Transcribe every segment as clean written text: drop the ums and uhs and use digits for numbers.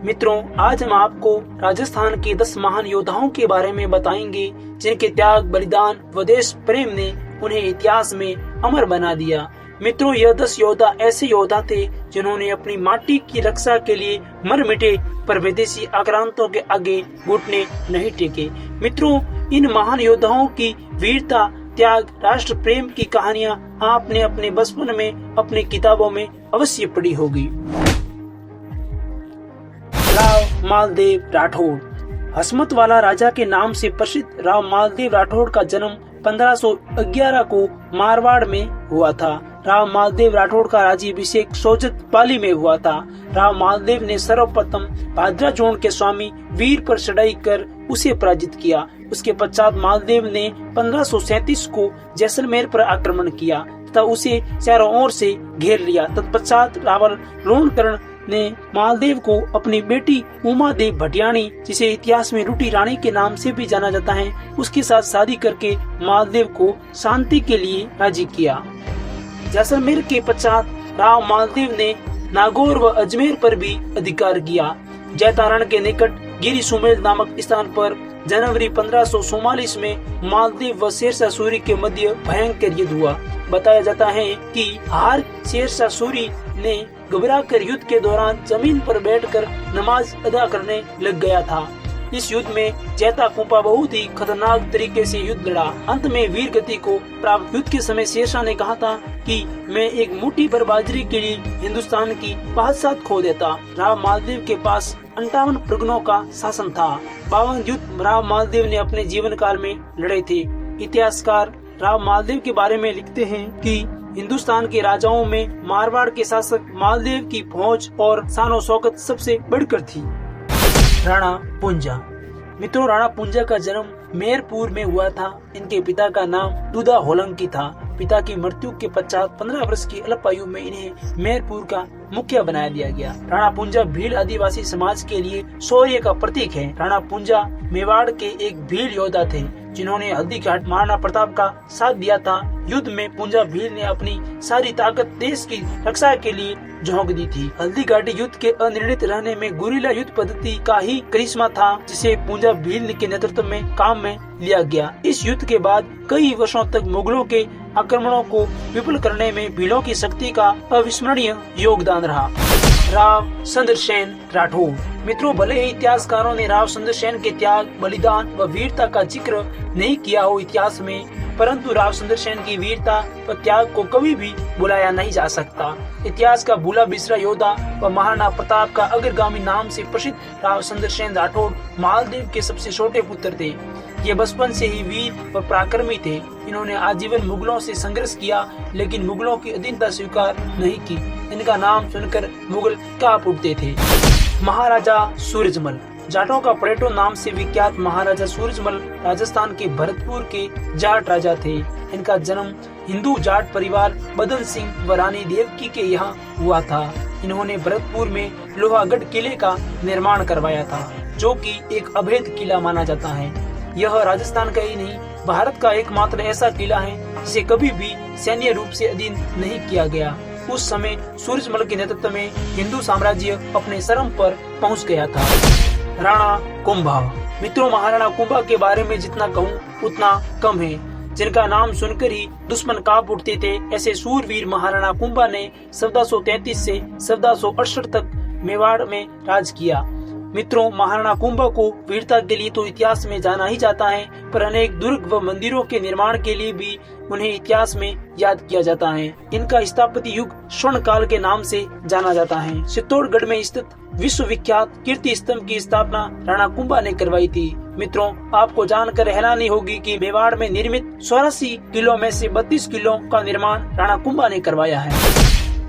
मित्रों, आज हम आपको राजस्थान के 10 महान योद्धाओं के बारे में बताएंगे जिनके त्याग, बलिदान व देश प्रेम ने उन्हें इतिहास में अमर बना दिया। मित्रों, यह 10 योद्धा ऐसे योद्धा थे जिन्होंने अपनी माटी की रक्षा के लिए मर मिटे, पर विदेशी आक्रांतों के आगे घुटने नहीं टेके। मित्रों, इन महान योद्धाओं की वीरता, त्याग, राष्ट्र प्रेम की कहानियां आपने अपने बचपन में अपनी किताबों में अवश्य पढ़ी होगी। राव मालदेव राठौड़। हसमत वाला राजा के नाम से प्रसिद्ध राव मालदेव राठौड़ का जन्म 1511 को मारवाड़ में हुआ था। राव मालदेव राठौड़ का राज्याभिषेक सोजत पाली में हुआ था। राव मालदेव ने सर्वप्रथम भाद्राचूर्ण के स्वामी वीर पर चढ़ाई कर उसे पराजित किया। उसके पश्चात मालदेव ने 1537 को जैसलमेर पर आक्रमण किया तथा उसे चारों ओर से घेर लिया। तत्पश्चात रावल रोहनकर्ण ने मालदेव को अपनी बेटी उमा देव भटियाणी, जिसे इतिहास में रूटी रानी के नाम से भी जाना जाता है, उसके साथ शादी करके मालदेव को शांति के लिए राजी किया। जैसलमेर के पश्चात राव मालदेव ने नागौर व अजमेर पर भी अधिकार किया। जैतारण के निकट गिरी सुमेल नामक स्थान पर जनवरी 1544 में मालदेव व शेरशाह सूरी के मध्य भयंकर युद्ध हुआ। बताया जाता है कि हार शेरशाह सूरी ने घबराकर युद्ध के दौरान जमीन पर बैठकर नमाज अदा करने लग गया था। इस युद्ध में जैता कुंपा बहुत ही खतरनाक तरीके से युद्ध लड़ा। अंत में वीर गति को प्राप्त युद्ध के समय शेरशाह ने कहा था कि मैं एक मुट्ठी भर बाजरी के लिए हिंदुस्तान की बादशाहत खो देता। राव मालदेव के पास 58 प्रगणों का शासन था। 52 युद्ध राव मालदेव ने अपने जीवन काल में लड़े थे। इतिहासकार राव मालदेव के बारे में लिखते हैं कि हिंदुस्तान के राजाओं में मारवाड़ के शासक मालदेव की फौज और शान और शौकत सबसे बढ़कर थी। राणा पूंजा। मित्रों, राणा पूंजा का जन्म मेरपुर में हुआ था। इनके पिता का नाम दुधा होलंकी था। पिता की मृत्यु के पश्चात 15 वर्ष की अल्प आयु में इन्हें मेरपुर का मुखिया बनाया दिया गया। राणा पूंजा भील आदिवासी समाज के लिए शौर्य का प्रतीक है। राणा पूंजा मेवाड़ के एक भील योद्धा थे जिन्होंने हल्दी घाट महाराणा प्रताप का साथ दिया था। युद्ध में पूंजा भील ने अपनी सारी ताकत देश की रक्षा के लिए झोंक दी थी। हल्दी घाटी युद्ध के अनिर्णित रहने में गुरिल्ला युद्ध पद्धति का ही करिश्मा था, जिसे पूंजा भील के नेतृत्व में काम में लिया गया। इस युद्ध के बाद कई वर्षों तक मुगलों के आक्रमणों को विफल करने में भीलों की शक्ति का अविस्मरणीय योगदान रहा। राव चंद्रसेन राठौड़। मित्रों, भले ही इतिहासकारों ने राव चंद्रसेन के त्याग, बलिदान व वीरता का जिक्र नहीं किया हो इतिहास में, परंतु राव चंद्रसेन की वीरता व त्याग को कभी भी भुलाया नहीं जा सकता। इतिहास का भूला बिसरा योद्धा व महाराणा प्रताप का अग्रगामी नाम से प्रसिद्ध राव चंद्रसेन राठौड़ मालदेव के सबसे छोटे पुत्र थे। ये बचपन से ही वीर व पराक्रमी थे। इन्होंने आजीवन मुगलों से संघर्ष किया, लेकिन मुगलों की अधीनता स्वीकार नहीं की। इनका नाम सुनकर मुगल कांप उठते थे। महाराजा सूरजमल। जाटों का पलेटो नाम से विख्यात महाराजा सूरजमल राजस्थान के भरतपुर के जाट राजा थे। इनका जन्म हिंदू जाट परिवार बदन सिंह व रानी देवकी के यहाँ हुआ था। इन्होंने भरतपुर में लोहागढ़ किले का निर्माण करवाया था, जो कि एक अभेद किला माना जाता है। यह राजस्थान का ही नहीं, भारत का एकमात्र ऐसा किला है जिसे कभी भी सैन्य रूप से अधीन नहीं किया गया। उस समय सूरजमल के नेतृत्व में हिंदू साम्राज्य अपने चरम पर पहुंच गया था। राणा कुंभा। मित्रों, महाराणा कुंभा के बारे में जितना कहूँ उतना कम है। जिनका नाम सुनकर ही दुश्मन कांप उठते थे, ऐसे सूरवीर महाराणा कुंभा ने 1433 से 1468 तक मेवाड़ में राज किया। मित्रों, महाराणा कुंभा को वीरता के लिए तो इतिहास में जाना ही जाता है, पर अनेक दुर्ग व मंदिरों के निर्माण के लिए भी उन्हें इतिहास में याद किया जाता है। इनका स्थापत्य युग स्वर्ण काल के नाम से जाना जाता है। चित्तौड़गढ़ में स्थित विश्व विख्यात कीर्ति स्तंभ की स्थापना राणा कुंभा ने करवाई थी। मित्रों, आपको जानकर हैरानी होगी कि मेवाड़ में निर्मित 84 किलो में से 32 किलो का निर्माण राणा कुंभा ने करवाया है।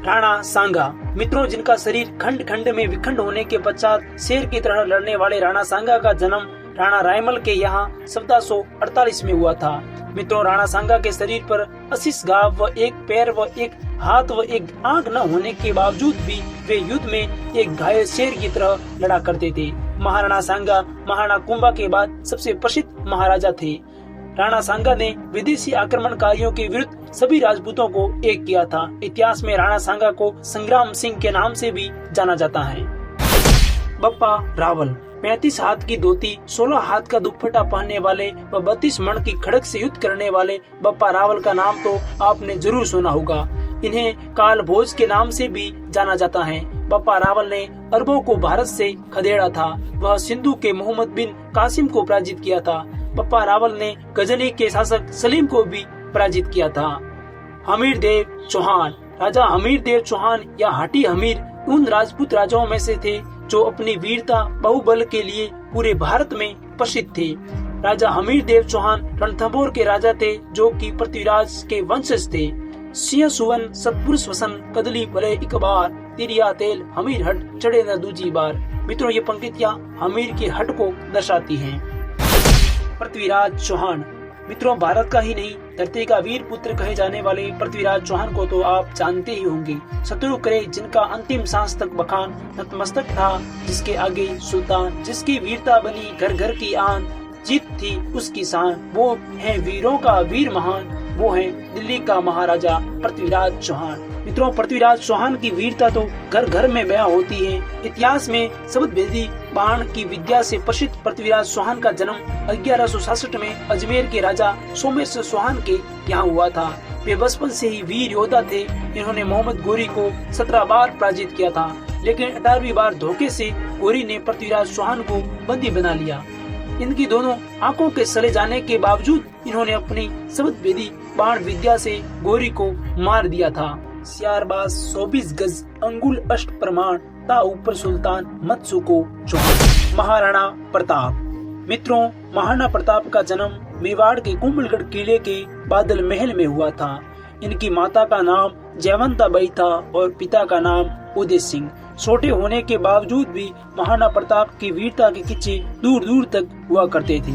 राणा सांगा। मित्रों, जिनका शरीर खंड खंड में विखंड होने के पश्चात शेर की तरह लड़ने वाले राणा सांगा का जन्म राणा रायमल के यहाँ 1448 में हुआ था। मित्रों, राणा सांगा के शरीर पर 80 घाव व एक पैर व एक हाथ व एक आंख न होने के बावजूद भी वे युद्ध में एक घायल शेर की तरह लड़ा करते थे। महाराणा सांगा महाराणा कुंभा के बाद सबसे प्रसिद्ध महाराजा थे। राणा सांगा ने विदेशी आक्रमणकारियों के विरुद्ध सभी राजपूतों को एक किया था। इतिहास में राणा सांगा को संग्राम सिंह के नाम से भी जाना जाता है। बप्पा रावल 35 हाथ की धोती, 16 हाथ का दुपट्टा पहनने वाले व 32 मण की खड़क से युद्ध करने वाले बप्पा रावल का नाम तो आपने जरूर सुना होगा। इन्हें काल भोज के नाम से भी जाना जाता है। बप्पा रावल ने अरबों को भारत से खदेड़ा था। वह सिंधु के मोहम्मद बिन कासिम को पराजित किया था। बप्पा रावल ने गजनी के शासक सलीम को भी पराजित किया था। हमीर देव चौहान, राजा हमीर देव चौहान या हाटी हमीर उन राजपूत राजाओं में से थे जो अपनी वीरता बाहुबल के लिए पूरे भारत में प्रसिद्ध थे। राजा हमीर देव चौहान रणथंभौर के राजा थे जो कि पृथ्वीराज के वंशज थे। सिंह सुवन सतपुरुष वसन कदली भले एक बार, तिरिया तेल हमीर हट चढ़े न दूजी बार। मित्रों, ये पंक्तियां हमीर के हट को दर्शाती हैं। पृथ्वीराज चौहान, मित्रों, भारत का ही नहीं धरती का वीर पुत्र कहे जाने वाले पृथ्वीराज चौहान को तो आप जानते ही होंगे। शत्रु करे जिनका अंतिम सांस तक बखान, नतमस्तक था जिसके आगे सुल्तान, जिसकी वीरता बनी घर घर की आन, जीत थी उसकी शान, वो है वीरों का वीर महान, वो है दिल्ली का महाराजा पृथ्वीराज चौहान। मित्रों, पृथ्वीराज चौहान की वीरता तो घर घर में बयां होती है। इतिहास में शब्दभेदी बाण की विद्या से प्रसिद्ध पृथ्वीराज चौहान का जन्म 1166 में अजमेर के राजा सोमेश्वर चौहान के यहाँ हुआ था। वे बचपन से ही वीर योद्धा थे। इन्होंने मोहम्मद गोरी को 17 बार पराजित किया था, लेकिन 18वीं बार धोखे से गोरी ने पृथ्वीराज चौहान को बंदी बना लिया। इनकी दोनों आंखों के सड़े जाने के बावजूद इन्होंने अपनी शब्दभेदी बाण विद्या से गोरी को मार दिया था। सियारबाज 24 गज अंगुल अष्ट प्रमाण, ता ऊपर सुल्तान मत सुको चौहान। महाराणा प्रताप, मित्रों, महाराणा प्रताप का जन्म मेवाड़ के कुंभलगढ़ किले के बादल महल में हुआ था। इनकी माता का नाम जयवंताबाई था और पिता का नाम उदय सिंह। छोटे होने के बावजूद भी महाराणा प्रताप की वीरता के किस्से दूर दूर तक हुआ करते थे।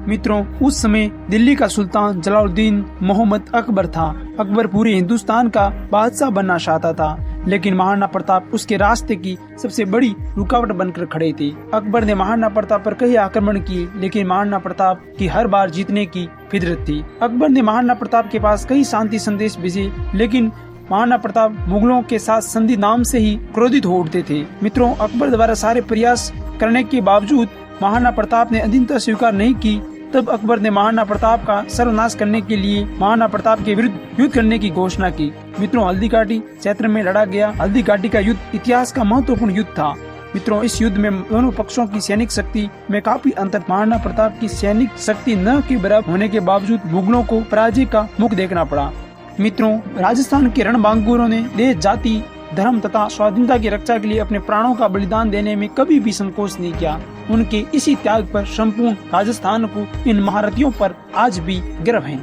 मित्रों, उस समय दिल्ली का सुल्तान जलालुद्दीन मोहम्मद अकबर था। अकबर पूरे हिंदुस्तान का बादशाह बनना चाहता था, लेकिन महाराणा प्रताप उसके रास्ते की सबसे बड़ी रुकावट बनकर खड़े थे। अकबर ने महाराणा प्रताप पर कई आक्रमण किए, लेकिन महाराणा प्रताप की हर बार जीतने की फितरत थी। अकबर ने महाराणा प्रताप के पास कई शांति संदेश भेजे, लेकिन महाराणा प्रताप मुगलों के साथ संधि नाम से ही क्रोधित हो उठते थे। मित्रों, अकबर द्वारा सारे प्रयास करने के बावजूद महाराणा प्रताप ने अधीनता स्वीकार नहीं की। तब अकबर ने महाराणा प्रताप का सर्वनाश करने के लिए महाराणा प्रताप के विरुद्ध युद्ध करने की घोषणा की। मित्रों, हल्दी घाटी क्षेत्र में लड़ा गया हल्दी घाटी का युद्ध इतिहास का महत्वपूर्ण युद्ध था। मित्रों, इस युद्ध में दोनों पक्षों की सैनिक शक्ति में काफी अंतर। महाराणा प्रताप की सैनिक शक्ति न के बराबर होने के बावजूद मुगलों को पराजय का मुख देखना पड़ा। मित्रों, राजस्थान के रणबांकुरों ने देश, जाति, धर्म तथा स्वाधीनता की रक्षा के लिए अपने प्राणों का बलिदान देने में कभी भी संकोच नहीं किया। उनके इसी त्याग पर संपूर्ण राजस्थान को इन महारथियों पर आज भी गर्व है।